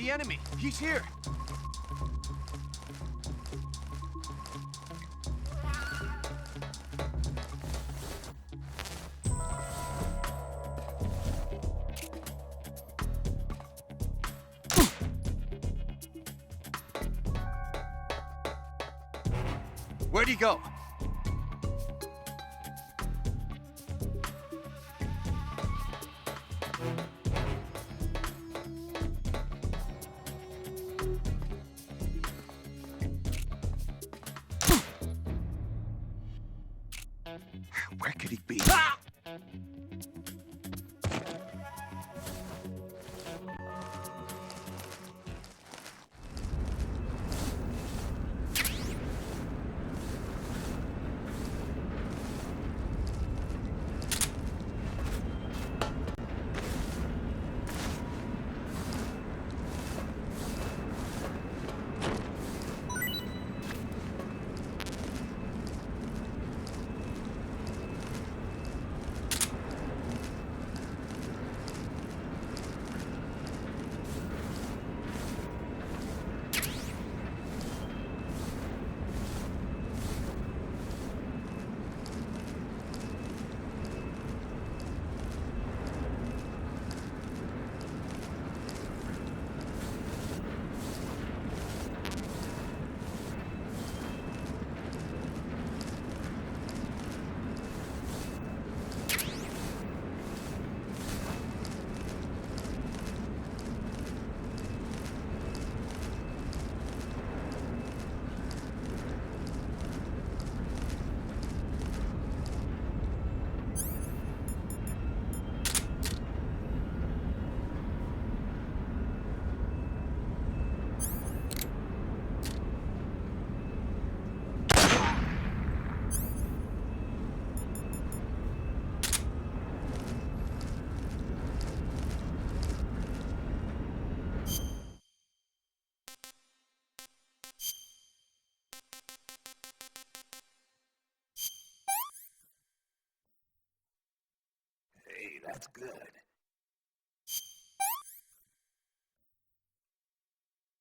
the enemy. He's here. Where'd he go? Where could he be? Ah! Hey, that's good.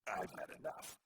I've had enough.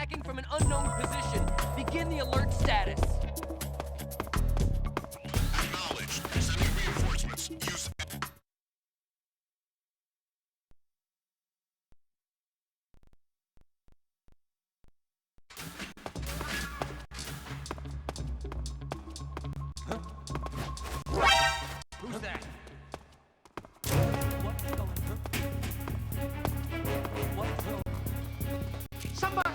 attacking from an unknown position. Begin the alert status. Acknowledged. Sending reinforcements. Use... Who's that? What's going on? What's going on? Somebody!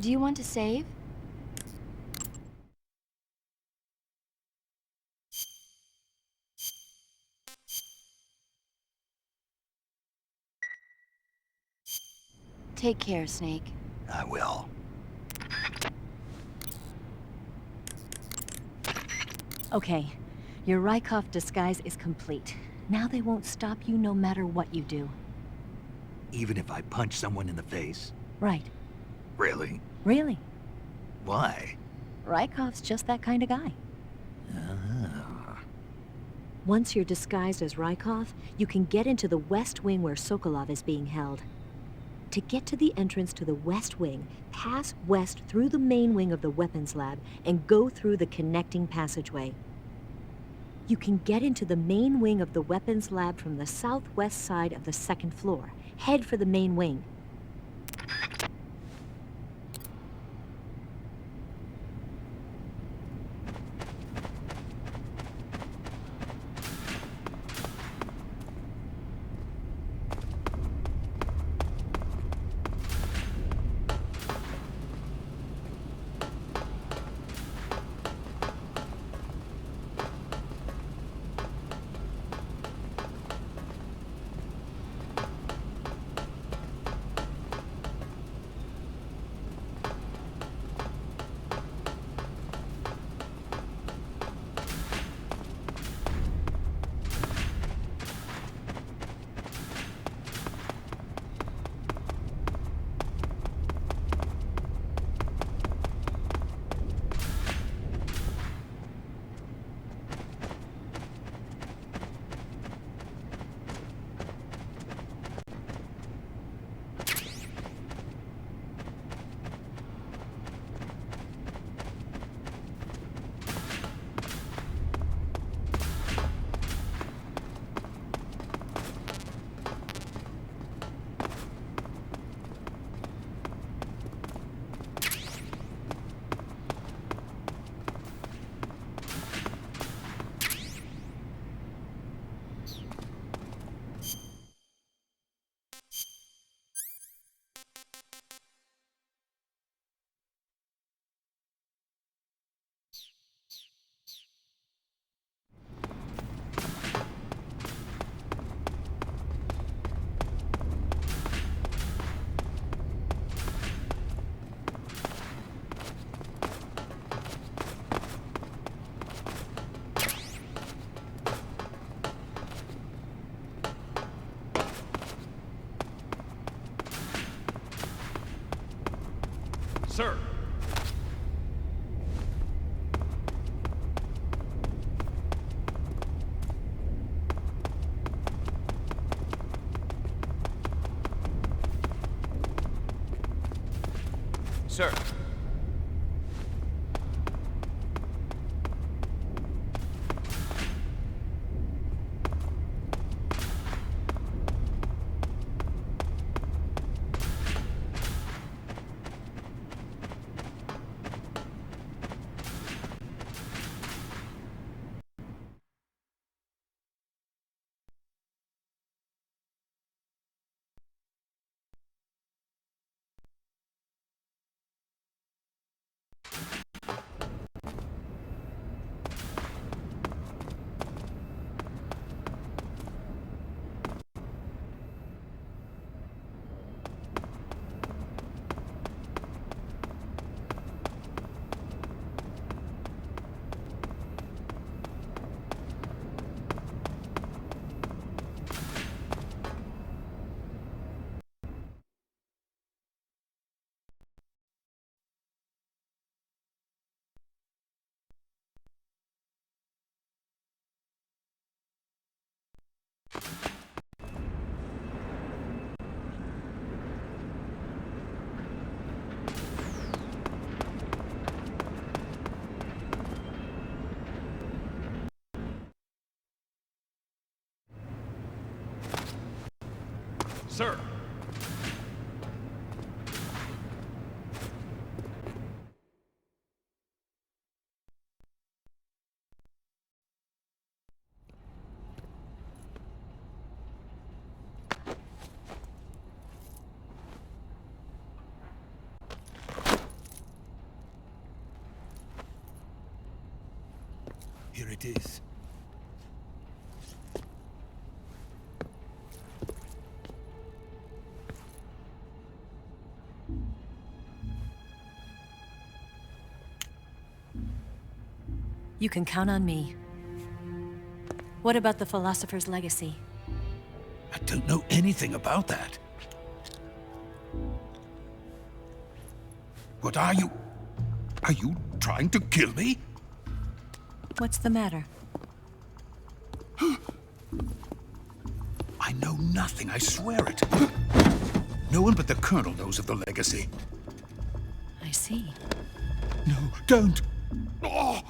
Do you want to save? Take care, Snake. I will. Okay, your Rykov disguise is complete. Now they won't stop you no matter what you do. Even if I punch someone in the face? Right. Really? Really. Why? Rykov's just that kind of guy. Ah. Once you're disguised as Rykov, you can get into the West Wing where Sokolov is being held. To get to the entrance to the West Wing, pass west through the main wing of the weapons lab and go through the connecting passageway. You can get into the main wing of the weapons lab from the southwest side of the second floor. Head for the main wing. Sir! Sir. Sir! Here it is. You can count on me. What about the philosopher's legacy? I don't know anything about that. What are you? Are you trying to kill me? What's the matter? I know nothing, I swear it. No one but the Colonel knows of the legacy. I see. No, don't! Oh.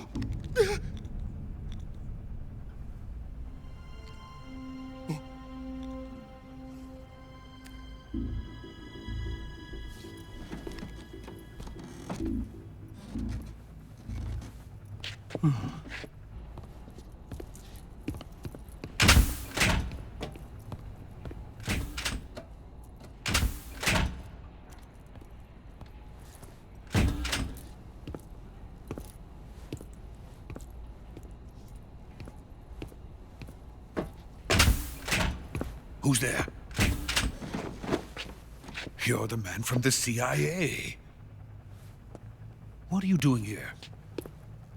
Who's there? You're the man from the CIA. What are you doing here?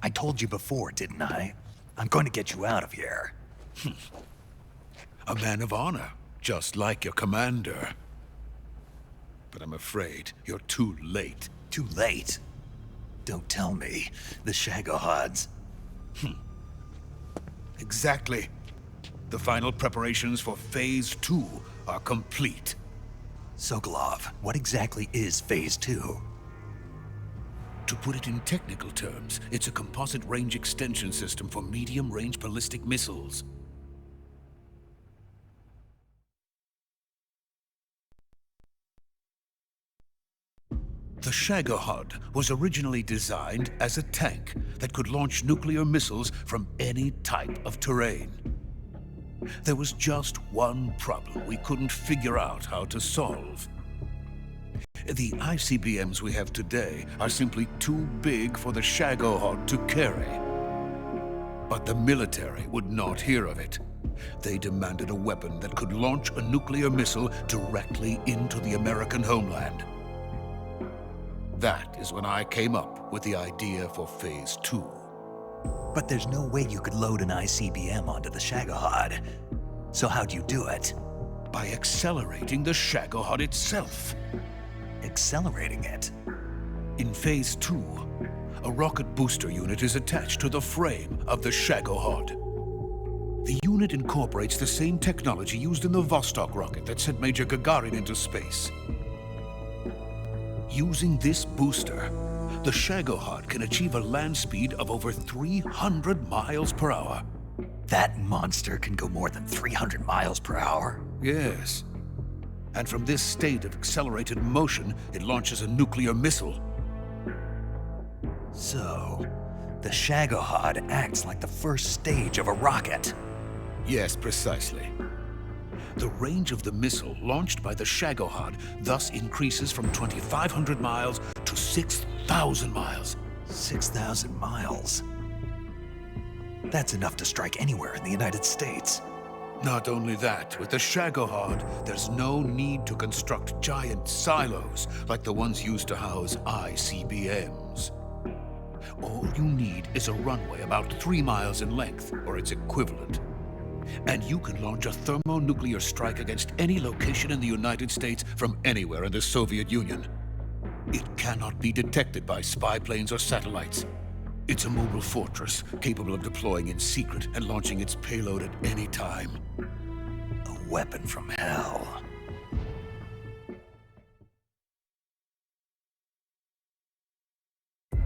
I told you before, didn't I? I'm going to get you out of here. A man of honor, just like your commander. But I'm afraid you're too late. Too late? Don't tell me. The Shagohods. Exactly. The final preparations for Phase 2 are complete. Sokolov, what exactly is Phase 2? To put it in technical terms, it's a composite range extension system for medium-range ballistic missiles. The Shagohod was originally designed as a tank that could launch nuclear missiles from any type of terrain. There was just one problem we couldn't figure out how to solve. The ICBMs we have today are simply too big for the Shagohod to carry. But the military would not hear of it. They demanded a weapon that could launch a nuclear missile directly into the American homeland. That is when I came up with the idea for Phase 2. But there's no way you could load an ICBM onto the Shagohod. So how'd you do it? By accelerating the Shagohod itself. Accelerating it? In Phase 2, a rocket booster unit is attached to the frame of the Shagohod. The unit incorporates the same technology used in the Vostok rocket that sent Major Gagarin into space. Using this booster, the Shagohod can achieve a land speed of over 300 miles per hour. That monster can go more than 300 miles per hour? Yes. And from this state of accelerated motion, it launches a nuclear missile. So, the Shagohod acts like the first stage of a rocket. Yes, precisely. The range of the missile launched by the Shagohod thus increases from 2,500 miles to 6,000 miles. 6,000 miles? That's enough to strike anywhere in the United States. Not only that, with the Shagohod, there's no need to construct giant silos like the ones used to house ICBMs. All you need is a runway about 3 miles in length, or its equivalent. And you can launch a thermonuclear strike against any location in the United States from anywhere in the Soviet Union. It cannot be detected by spy planes or satellites. It's a mobile fortress, capable of deploying in secret and launching its payload at any time. A weapon from hell.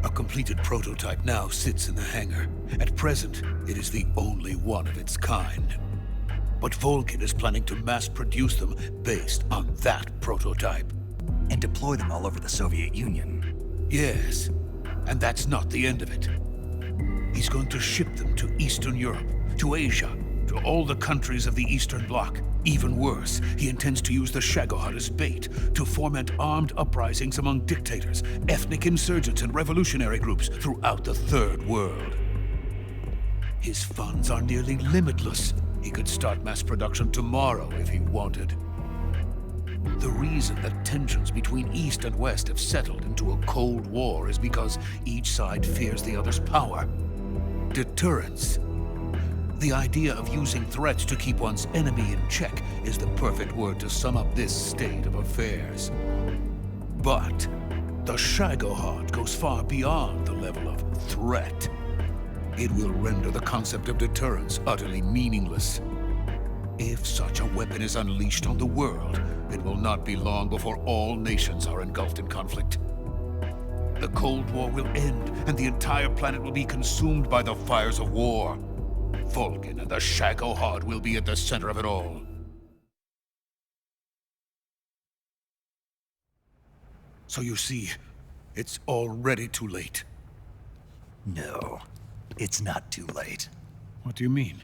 A completed prototype now sits in the hangar. At present, it is the only one of its kind. But Volgin is planning to mass produce them based on that prototype. And deploy them all over the Soviet Union. Yes, and that's not the end of it. He's going to ship them to Eastern Europe, to Asia, to all the countries of the Eastern Bloc. Even worse, he intends to use the Shagohod as bait to foment armed uprisings among dictators, ethnic insurgents, and revolutionary groups throughout the Third World. His funds are nearly limitless. He could start mass production tomorrow if he wanted. The reason that tensions between East and West have settled into a Cold War is because each side fears the other's power. Deterrence. The idea of using threats to keep one's enemy in check is the perfect word to sum up this state of affairs. But the Shagohod goes far beyond the level of threat. It will render the concept of deterrence utterly meaningless. If such a weapon is unleashed on the world, it will not be long before all nations are engulfed in conflict. The Cold War will end, and the entire planet will be consumed by the fires of war. Volgin and the Shagohod will be at the center of it all. So you see, it's already too late. No, it's not too late. What do you mean?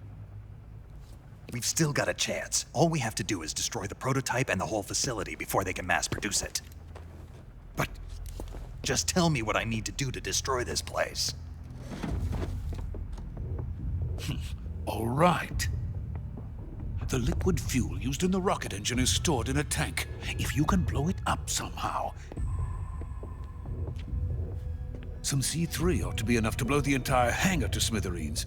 We've still got a chance. All we have to do is destroy the prototype and the whole facility before they can mass produce it. But just tell me what I need to do to destroy this place. all right. The liquid fuel used in the rocket engine is stored in a tank. If you can blow it up somehow, some C3 ought to be enough to blow the entire hangar to smithereens.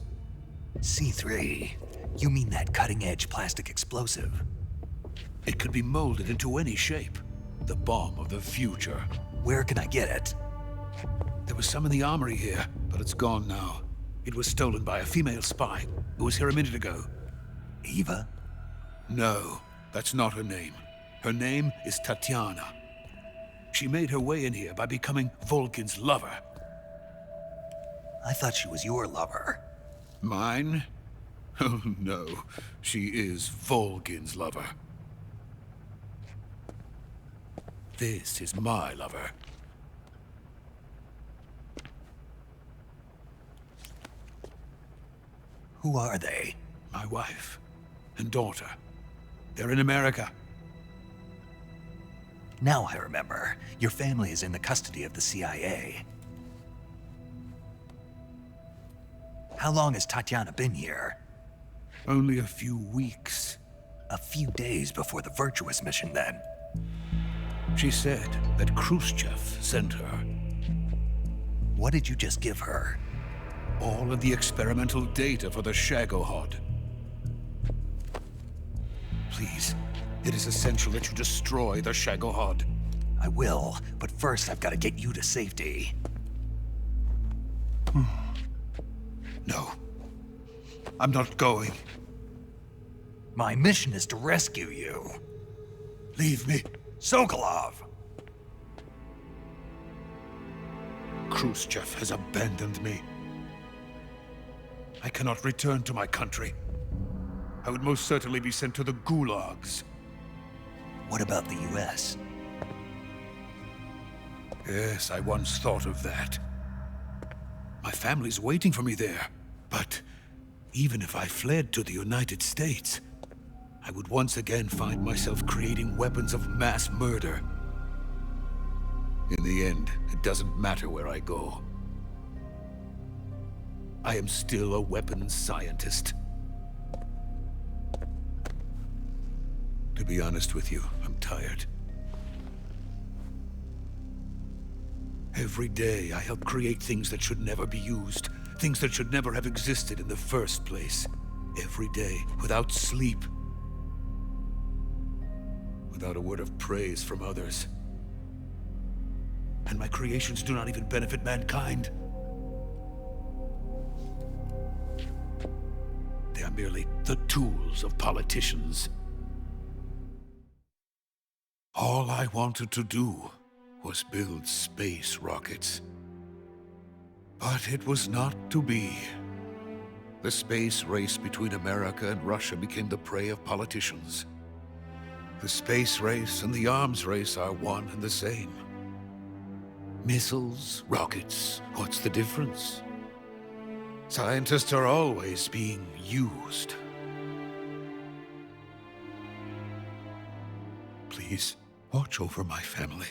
C3? You mean that cutting-edge plastic explosive? It could be molded into any shape. The bomb of the future. Where can I get it? There was some in the armory here, but it's gone now. It was stolen by a female spy who was here a minute ago. Eva? No, that's not her name. Her name is Tatiana. She made her way in here by becoming Volgin's lover. I thought she was your lover. Mine? Oh no, she is Volgin's lover. This is my lover. Who are they? My wife and daughter. They're in America. Now I remember. Your family is in the custody of the CIA. How long has Tatiana been here? Only a few weeks. A few days before the Virtuous mission, then. She said that Khrushchev sent her. What did you just give her? All of the experimental data for the Shagohod. Please, it is essential that you destroy the Shagohod. I will, but first I've got to get you to safety. No. I'm not going. My mission is to rescue you. Leave me. Sokolov! Khrushchev has abandoned me. I cannot return to my country. I would most certainly be sent to the gulags. What about the US? Yes, I once thought of that. My family's waiting for me there. But even if I fled to the United States, I would once again find myself creating weapons of mass murder. In the end, it doesn't matter where I go. I am still a weapons scientist. To be honest with you, I'm tired. Every day, I help create things that should never be used, things that should never have existed in the first place. Every day, without sleep. Without a word of praise from others. And my creations do not even benefit mankind. They are merely the tools of politicians. All I wanted to do was build space rockets. But it was not to be. The space race between America and Russia became the prey of politicians. The space race and the arms race are one and the same. Missiles, rockets, what's the difference? Scientists are always being used. Please, watch over my family.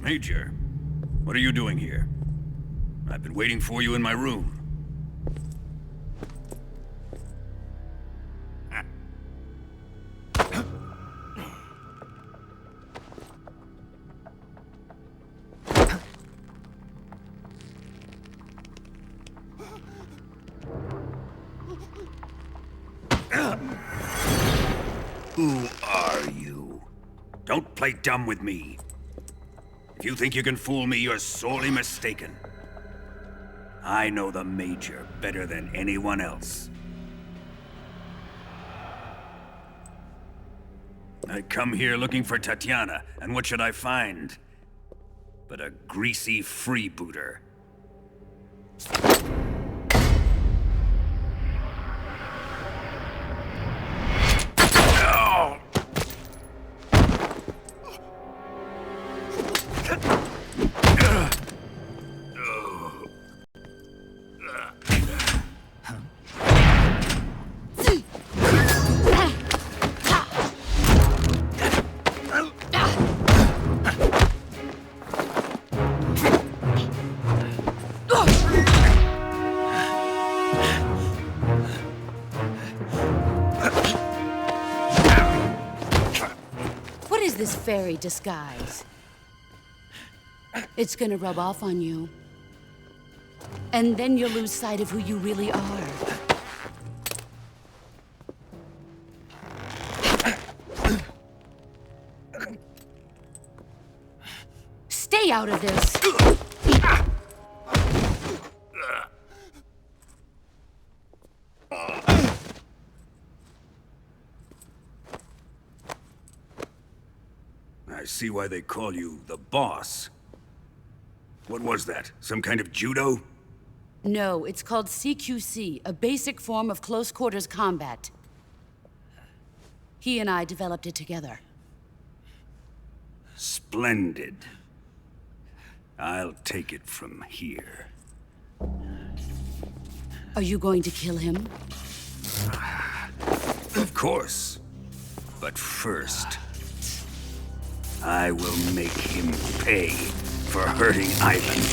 Major, what are you doing here? I've been waiting for you in my room. Who are you? Don't play dumb with me. If you think you can fool me, you're sorely mistaken. I know the Major better than anyone else. I come here looking for Tatiana, and what should I find? But a greasy freebooter. This fairy disguise. It's gonna rub off on you. And then you'll lose sight of who you really are. Stay out of this! I see why they call you the boss. What was that? Some kind of judo? No, it's called CQC, a basic form of close quarters combat. He and I developed it together. Splendid. I'll take it from here. Are you going to kill him? Of course. But first... I will make him pay for hurting Ivan.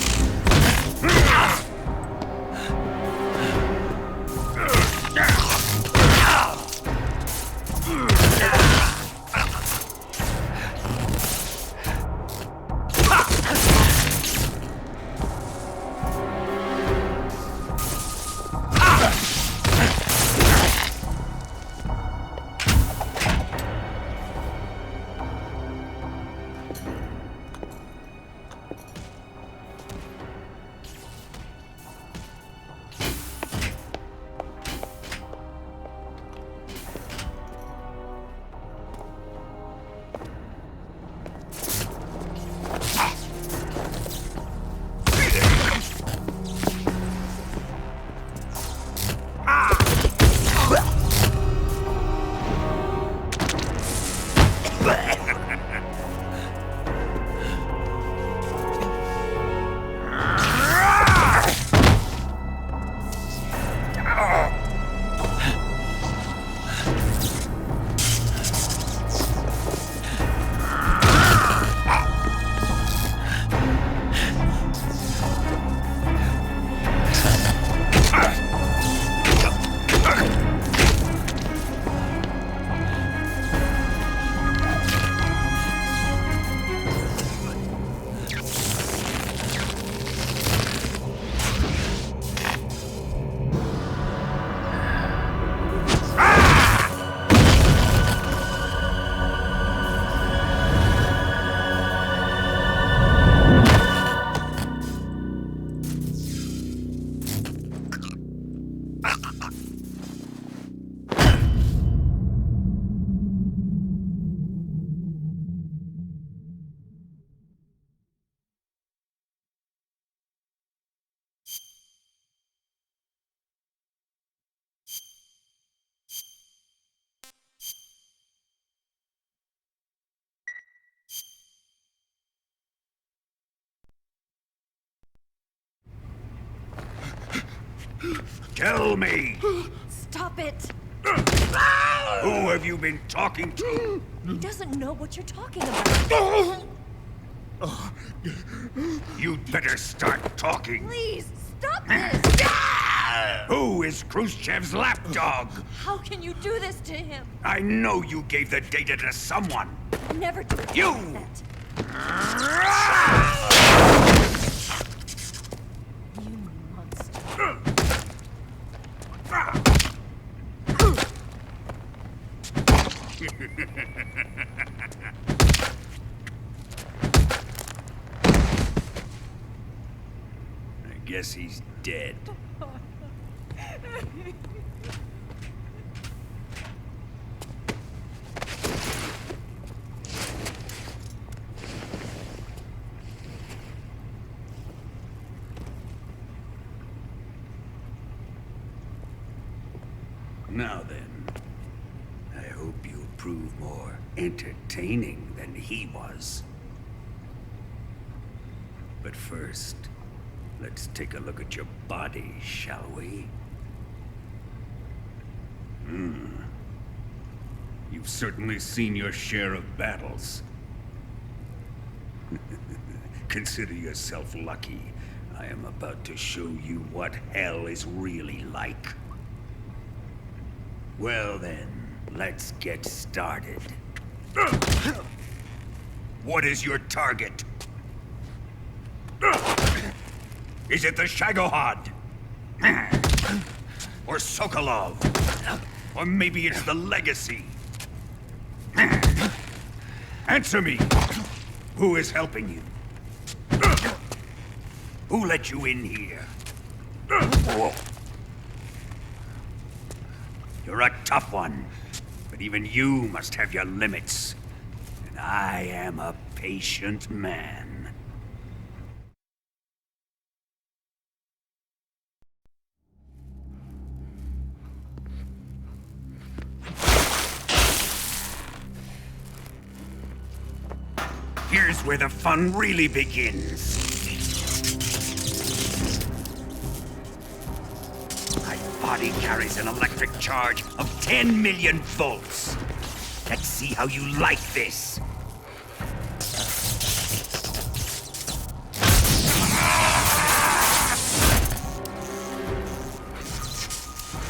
Tell me! Stop it! Who have you been talking to? He doesn't know what you're talking about. You'd better start talking. Please, stop this! Who is Khrushchev's lapdog? How can you do this to him? I know you gave the data to someone. Never do You! that. You monster. I guess he's dead. Now then, I hope you'll prove more entertaining than he was. But first, let's take a look at your body, shall we? You've certainly seen your share of battles. Consider yourself lucky. I am about to show you what hell is really like. Well then, let's get started. What is your target? Is it the Shagohod? Or Sokolov? Or maybe it's the Legacy? Answer me! Who is helping you? Who let you in here? Whoa. You're a tough one, but even you must have your limits. And I am a patient man. Here's where the fun really begins. My body carries an electric charge of 10 million volts. Let's see how you like this.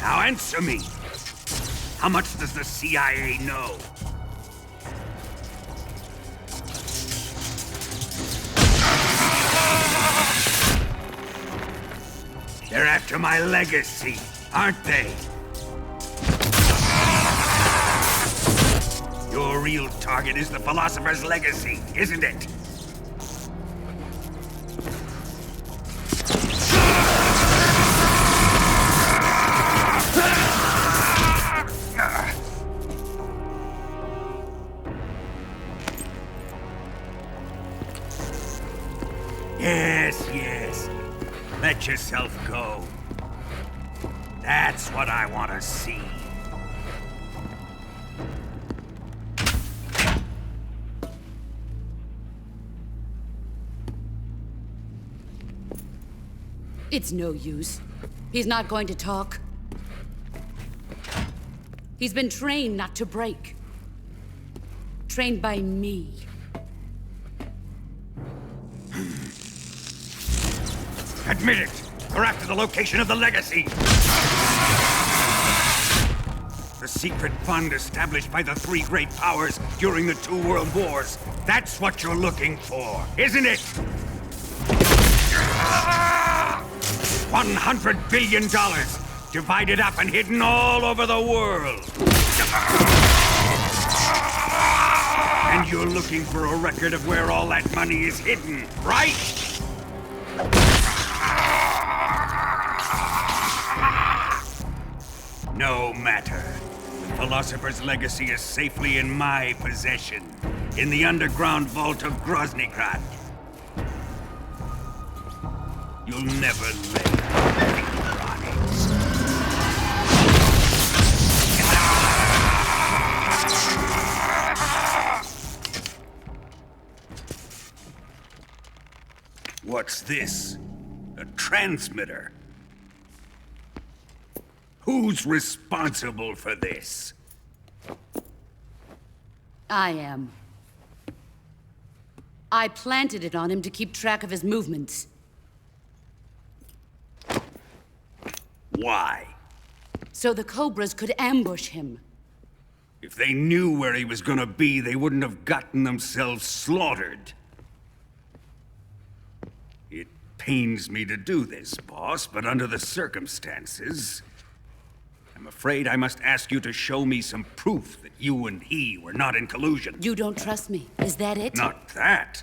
Now answer me. How much does the CIA know? They're after my legacy, aren't they? Your real target is the philosopher's legacy, isn't it? Yes. Let yourself go. That's what I want to see. It's no use. He's not going to talk. He's been trained not to break. Trained by me. Admit it! We're after the location of the legacy! The secret fund established by the three great powers during the 2 world wars. That's what you're looking for, isn't it? $100 billion, divided up and hidden all over the world. And you're looking for a record of where all that money is hidden, right? No matter. The Philosopher's legacy is safely in my possession, in the underground vault of Groznygrad. You'll never live on it. What's this? A transmitter? Who's responsible for this? I am. I planted it on him to keep track of his movements. Why? So the Cobras could ambush him. If they knew where he was gonna be, they wouldn't have gotten themselves slaughtered. It pains me to do this, boss, but under the circumstances, I'm afraid I must ask you to show me some proof that you and he were not in collusion. You don't trust me, is that it? Not that,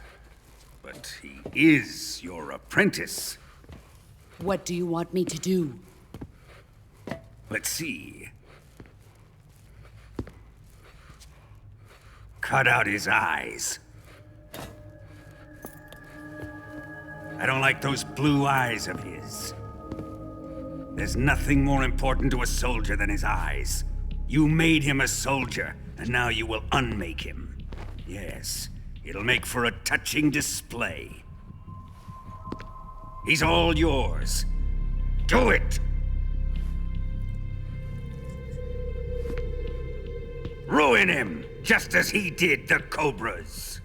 but he is your apprentice. What do you want me to do? Let's see. Cut out his eyes. I don't like those blue eyes of his. There's nothing more important to a soldier than his eyes. You made him a soldier, and now you will unmake him. Yes, it'll make for a touching display. He's all yours. Do it! Ruin him, just as he did the Cobras.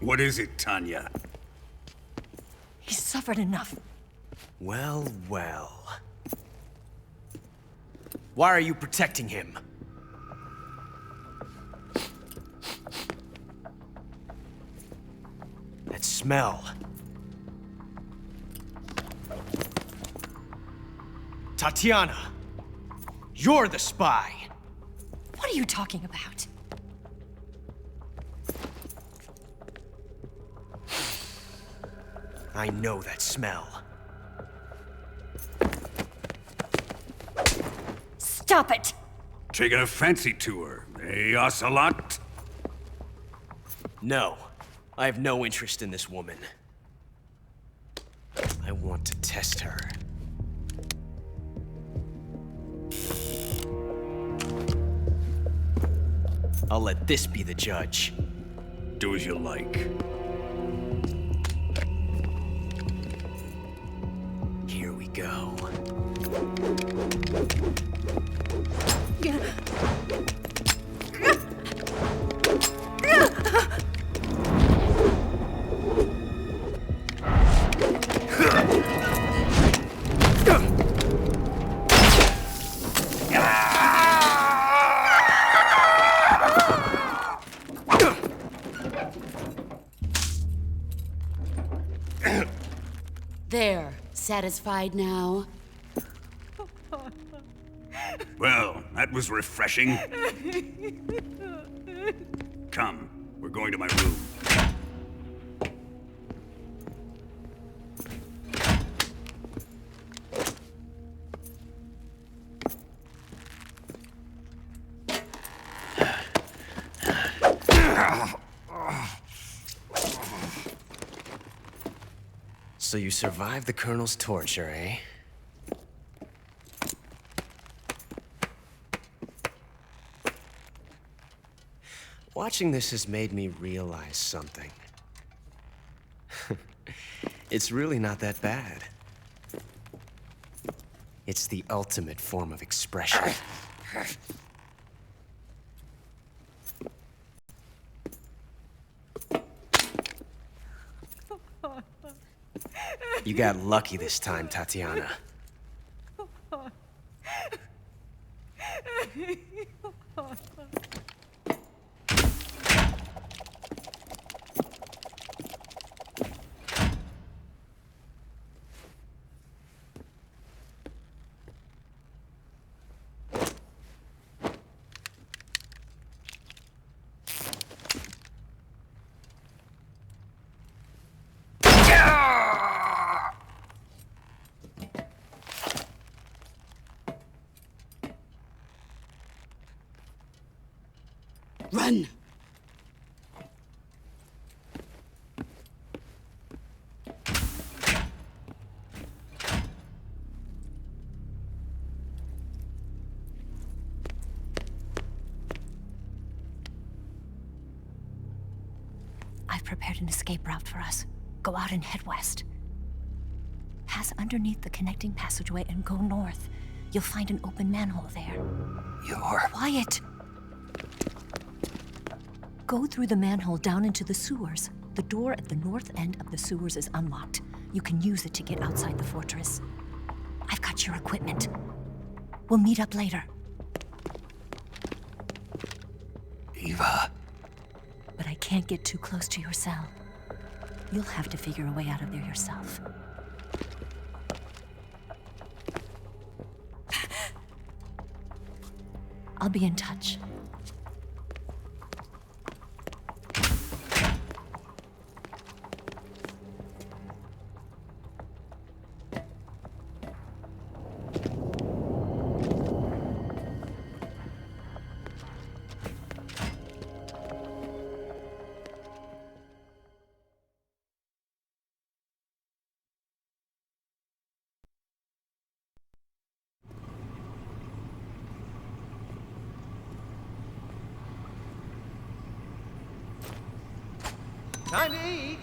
What is it, Tanya? He's suffered enough. Well. Why are you protecting him? That smell. Tatiana, you're the spy. What are you talking about? I know that smell. Stop it! Taking a fancy tour, eh, Ocelot? No. I have no interest in this woman. I want to test her. I'll let this be the judge. Do as you like. Here we go. There. Satisfied now? Well, that was refreshing. Come, we're going to my room. So you survived the Colonel's torture, eh? Watching this has made me realize something. It's really not that bad. It's the ultimate form of expression. You got lucky this time, Tatiana. Run! I've prepared an escape route for us. Go out and head west. Pass underneath the connecting passageway and go north. You'll find an open manhole there. You're... Quiet! Go through the manhole down into the sewers. The door at the north end of the sewers is unlocked. You can use it to get outside the fortress. I've got your equipment. We'll meet up later. Eva... But I can't get too close to your cell. You'll have to figure a way out of there yourself. I'll be in touch. Time to eat!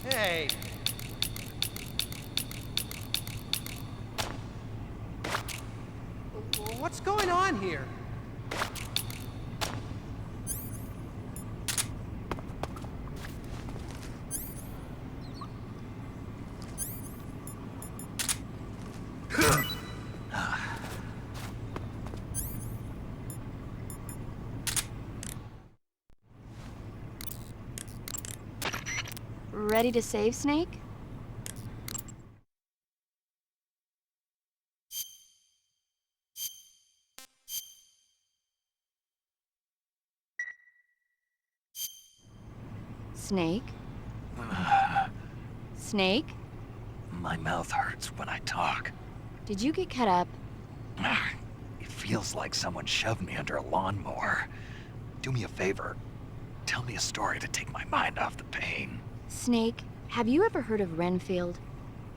Hey! What's going on here? Ready to save, Snake? Snake? Snake? My mouth hurts when I talk. Did you get cut up? It feels like someone shoved me under a lawnmower. Do me a favor. Tell me a story to take my mind off the pain. Snake, have you ever heard of Renfield?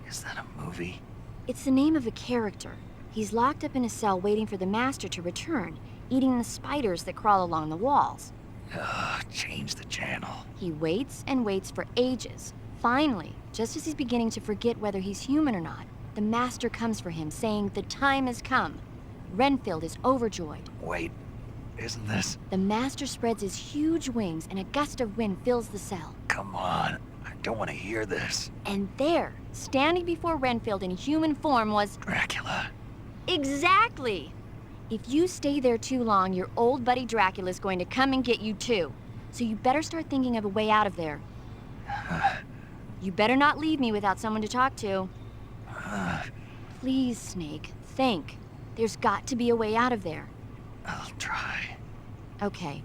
Is that a movie? It's the name of a character. He's locked up in a cell waiting for the master to return, eating the spiders that crawl along the walls. Change the channel. He waits and waits for ages. Finally, just as he's beginning to forget whether he's human or not, the master comes for him, saying the time has come. Renfield is overjoyed. Wait, isn't this? The master spreads his huge wings and a gust of wind fills the cell. Come on, I don't want to hear this. And there, standing before Renfield in human form was... Dracula. Exactly! If you stay there too long, your old buddy Dracula's going to come and get you too. So you better start thinking of a way out of there. You better not leave me without someone to talk to. Please, Snake, think. There's got to be a way out of there. I'll try. Okay.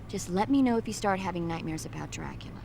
Just let me know if you start having nightmares about Dracula.